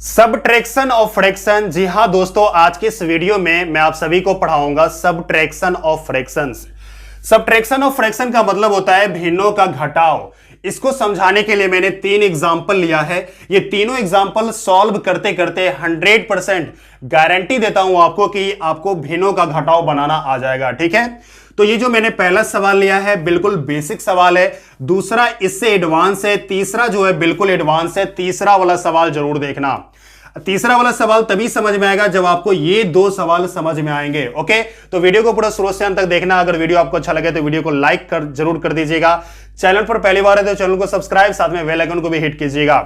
Subtraction of fraction. जी हां दोस्तों, आज के इस वीडियो में मैं आप सभी को पढ़ाऊंगा subtraction of fractions. Subtraction of fraction का मतलब होता है भिन्नों का घटाव। इसको समझाने के लिए मैंने 3 एग्जाम्पल लिया है। ये तीनों एग्जाम्पल सॉल्व करते करते 100% गारंटी देता हूं आपको कि आपको भिन्नों का घटाव बनाना आ जाएगा। ठीक है, तो ये जो मैंने पहला सवाल लिया है बिल्कुल बेसिक सवाल है, दूसरा इससे एडवांस है, तीसरा जो है बिल्कुल एडवांस है। तीसरा वाला सवाल जरूर देखना। तीसरा वाला सवाल तभी समझ में आएगा जब आपको ये 2 सवाल समझ में आएंगे। ओके, तो वीडियो को पूरा शुरू से अंत तक देखना। अगर वीडियो आपको अच्छा लगे तो वीडियो को लाइक जरूर कर दीजिएगा। चैनल पर पहली बार है तो चैनल को सब्सक्राइब, साथ में बेल आइकन को भी हिट कीजिएगा।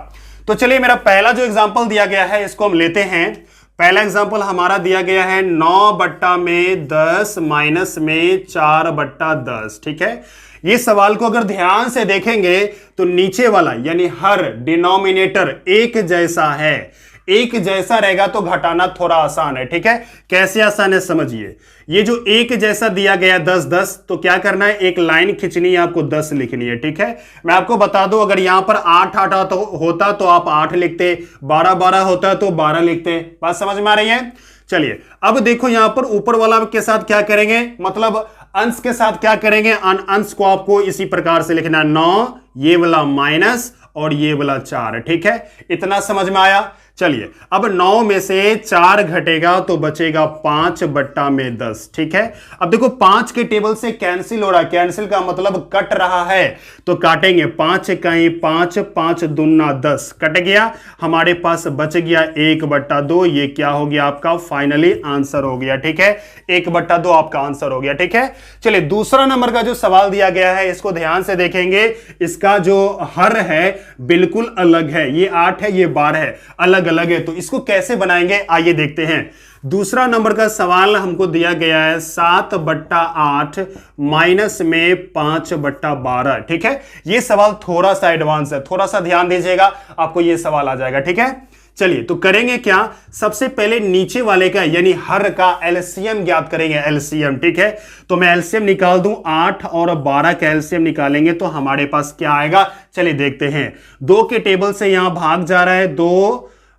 तो चलिए, मेरा पहला जो एग्जांपल दिया गया है इसको हम लेते हैं। पहला एग्जांपल हमारा दिया गया है 9/10 माइनस में 4/10। ठीक है, ये सवाल को अगर ध्यान से देखेंगे तो नीचे वाला यानी हर डिनोमिनेटर एक जैसा है, एक जैसा रहेगा तो घटाना थोड़ा आसान है। ठीक है, कैसे आसान है समझिए। ये जो एक जैसा दिया गया 10-10, तो क्या करना है, एक लाइन खींचनी है, आपको 10 लिखनी है। ठीक है, मैं आपको बता दूं, अगर यहां पर 8 होता तो आप 8 लिखते, 12 होता तो 12 लिखते। बात समझ में आ रही है। चलिए, अब देखो यहां पर ऊपर वाला के साथ क्या करेंगे, मतलब अंश के साथ क्या करेंगे, अंश को आपको इसी प्रकार से लिखना है 9, ये वाला माइनस और ये वाला 4। ठीक है, इतना समझ में आया। चलिए, अब 9 में से 4 घटेगा तो बचेगा 5/10। ठीक है, अब देखो 5 के टेबल से कैंसिल हो रहा है, कैंसिल का मतलब कट रहा है, तो काटेंगे 5 कहीं 5, 5 दूना 10 कट गया, हमारे पास बच गया 1/2। ये क्या हो गया, आपका फाइनली आंसर हो गया। ठीक है, 1/2 आपका आंसर हो गया। ठीक है, चलिए दूसरा नंबर का जो सवाल दिया गया है इसको ध्यान से देखेंगे। इसका जो हर है बिल्कुल अलग है, ये 8 है, ये 12 है, अलग है। तो इसको कैसे बनाएंगे आइए देखते हैं। दूसरा नंबर का सवाल हमको दिया गया है 7/8 माइनस में 5/12। ठीक है, ये सवाल थोड़ा सा एडवांस है, थोड़ा सा ध्यान दीजिएगा, आपको ये सवाल आ जाएगा। ठीक है, चलिए तो करेंगे क्या, सबसे पहले नीचे वाले का यानी हर का एलसीएम ज्ञात करेंगे। एलसीएम, ठीक है, तो मैं एलसीएम निकाल दूं, 8 और 12 का एलसीएम निकालेंगे तो हमारे पास क्या आएगा, चलिए देखते हैं। 2 के टेबल से यहां भाग जा रहा है,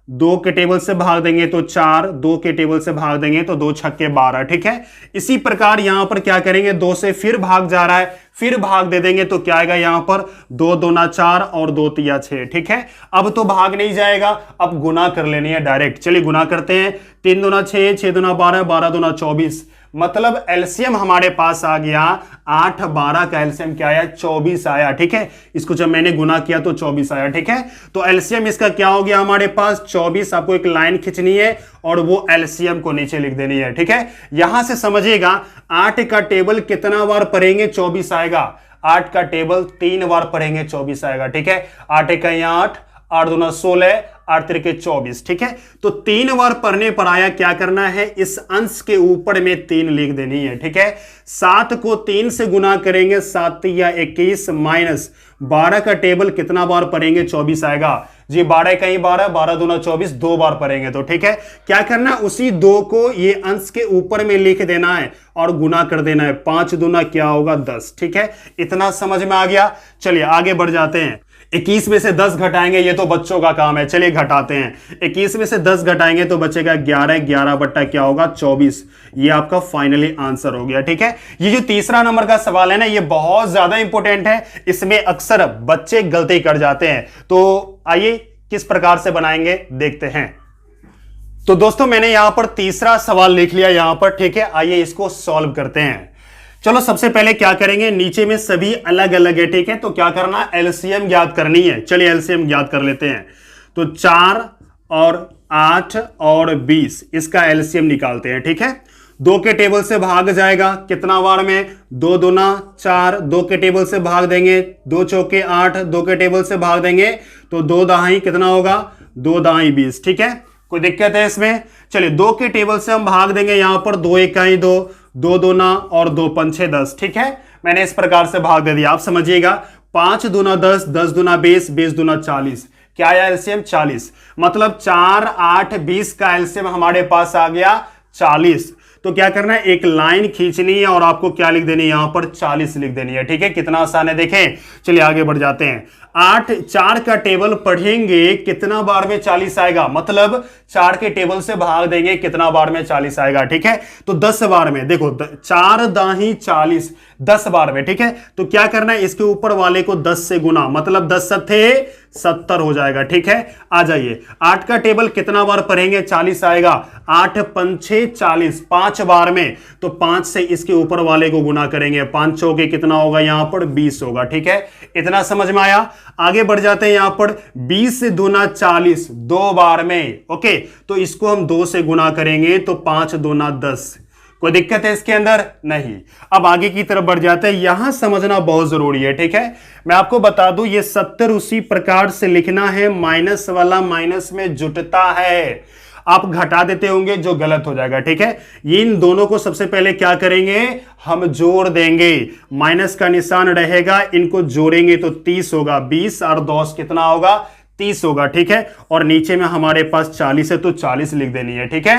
2 के टेबल से भाग देंगे तो 4, 2 के टेबल से भाग देंगे तो 2 छक्के 12। ठीक है, इसी प्रकार यहां पर क्या करेंगे, 2 से फिर भाग जा रहा है, फिर भाग दे देंगे तो क्या आएगा, यहां पर 2 दूना 4 और 2 तिया 6। ठीक है, अब तो भाग नहीं जाएगा, अब गुना कर लेनी है डायरेक्ट। चलिए गुना करते हैं, 3 दूना 6, 6 दूना 12, 12 दूना 24, मतलब एलसीएम हमारे पास आ गया 8, 12 का एलसीएम क्या आया, 24 आया। ठीक है, इसको जब मैंने गुना किया तो 24 आया। ठीक है, तो एलसीएम इसका क्या हो गया हमारे पास 24। आपको एक लाइन खींचनी है और वो एलसीएम को नीचे लिख देनी है। ठीक है, यहां से समझिएगा 8 का टेबल कितना बार पढ़ेंगे, 24 आएगा। 8 का टेबल 3 बार पढ़ेंगे, 24 आएगा। ठीक है, 8 का 8, 8 दूना 16, 8 तिरके 24। ठीक है, तो 3 बार पढ़ने पर आया, क्या करना है, इस अंश के ऊपर में 3 लिख देनी है। ठीक है, 7 को 3 से गुना करेंगे, 7 या 21 माइनस 12 का टेबल कितना बार पढ़ेंगे, 24 आएगा जी। 12 कहीं 12, 12 दूना 24, 2 बार पढ़ेंगे। तो ठीक है, क्या करना है, उसी 2 को ये अंश के ऊपर में लिख देना है और गुना कर देना है। 5 दूना क्या होगा, 10। ठीक है, इतना समझ में आ गया। चलिए आगे बढ़ जाते हैं। 21 में से 10 घटाएंगे, ये तो बच्चों का काम है, चलिए घटाते हैं। 21 में से 10 घटाएंगे तो बचेगा 11, 11 बट्टा क्या होगा, 24। ये आपका फाइनली आंसर हो गया। ठीक है, ये जो तीसरा नंबर का सवाल है ना, ये बहुत ज्यादा इंपॉर्टेंट है, इसमें अक्सर बच्चे गलती कर जाते हैं। तो आइए किस प्रकार से बनाएंगे देखते हैं। तो दोस्तों मैंने यहां पर तीसरा सवाल लिख लिया यहां पर। ठीक है, आइए इसको सॉल्व करते हैं। चलो सबसे पहले क्या करेंगे, नीचे में सभी अलग अलग है। ठीक है, तो क्या करना, एलसीएम ज्ञात करनी है। चलिए एलसीएम ज्ञात कर लेते हैं। तो 4 और 8 और 20 इसका एलसीएम निकालते हैं। ठीक है, 2 के टेबल से भाग जाएगा, कितना बार में, 2 दूना 4, 2 के टेबल से भाग देंगे, 2 चौके 8, 2 के टेबल से भाग देंगे तो 2 दहाई कितना होगा, 2 दहाई 20। ठीक है, कोई दिक्कत है इसमें। चलिए 2 के टेबल से हम भाग देंगे, यहां पर 2 इकाई 2, 2 दूना और 2 पंछे 10। ठीक है, मैंने इस प्रकार से भाग दे दिया। आप समझिएगा 5 दूना 10, 10 दूना 20, 20 दूना 40, क्या आया एलसीएम, 40। मतलब 4, 8, 20 का एलसीएम हमारे पास आ गया 40। तो क्या करना है, एक लाइन खींचनी है और आपको क्या लिख देनी है, यहां पर 40 लिख देनी है। ठीक है, कितना आसान है देखें। चलिए आगे बढ़ जाते हैं। 8 4 का टेबल पढ़ेंगे कितना बार में 40 आएगा, मतलब 4 के टेबल से भाग देंगे कितना बार में 40 आएगा। ठीक है, तो 10 बार में, देखो 4 दाही 40, 10 बार में। ठीक है, तो क्या करना है, इसके ऊपर वाले को 10 से गुना, मतलब 10 सत्ते 70 हो जाएगा। ठीक है, आ जाइए। 8 का टेबल कितना बार पढ़ेंगे 40 आएगा, 8 पंचे 40, 5 बार में, तो 5 से इसके ऊपर वाले को गुना करेंगे, 5 चौके कितना होगा, यहां पर 20 होगा। ठीक है, इतना समझ में आया। आगे बढ़ जाते हैं, यहां पर 20 से दूना 40, 2 बार में। ओके, तो इसको हम 2 से गुना करेंगे तो 5 दूना 10। कोई दिक्कत है इसके अंदर? नहीं। अब आगे की तरफ बढ़ जाते हैं, यहां समझना बहुत जरूरी है। ठीक है, मैं आपको बता दूं, ये 70 उसी प्रकार से लिखना है, माइनस वाला माइनस में जुटता है, आप घटा देते होंगे जो गलत हो जाएगा। ठीक है, ये इन दोनों को सबसे पहले क्या करेंगे, हम जोड़ देंगे, माइनस का निशान रहेगा, इनको जोड़ेंगे तो 30 होगा, 20 और 10 कितना होगा, 30 होगा। ठीक है, और नीचे में हमारे पास 40 है तो 40 लिख देनी है। ठीक है,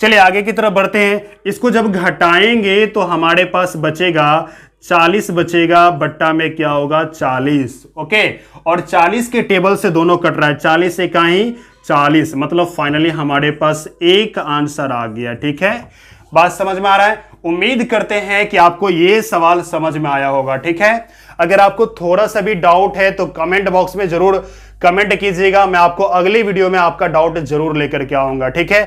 चलिए आगे की तरफ बढ़ते हैं। इसको जब घटाएंगे तो हमारे पास बचेगा 40 बचेगा, बट्टा में क्या होगा 40। ओके, और 40 के टेबल से दोनों कट रहा है, 40 से कहीं 40, मतलब फाइनली हमारे पास एक आंसर आ गया। ठीक है, बात समझ में आ रहा है? उम्मीद करते हैं कि आपको यह सवाल समझ में आया होगा। ठीक है, अगर आपको थोड़ा सा भी डाउट है तो कमेंट बॉक्स में जरूर कमेंट कीजिएगा, मैं आपको अगली वीडियो में आपका डाउट जरूर लेकर के आऊंगा। ठीक है।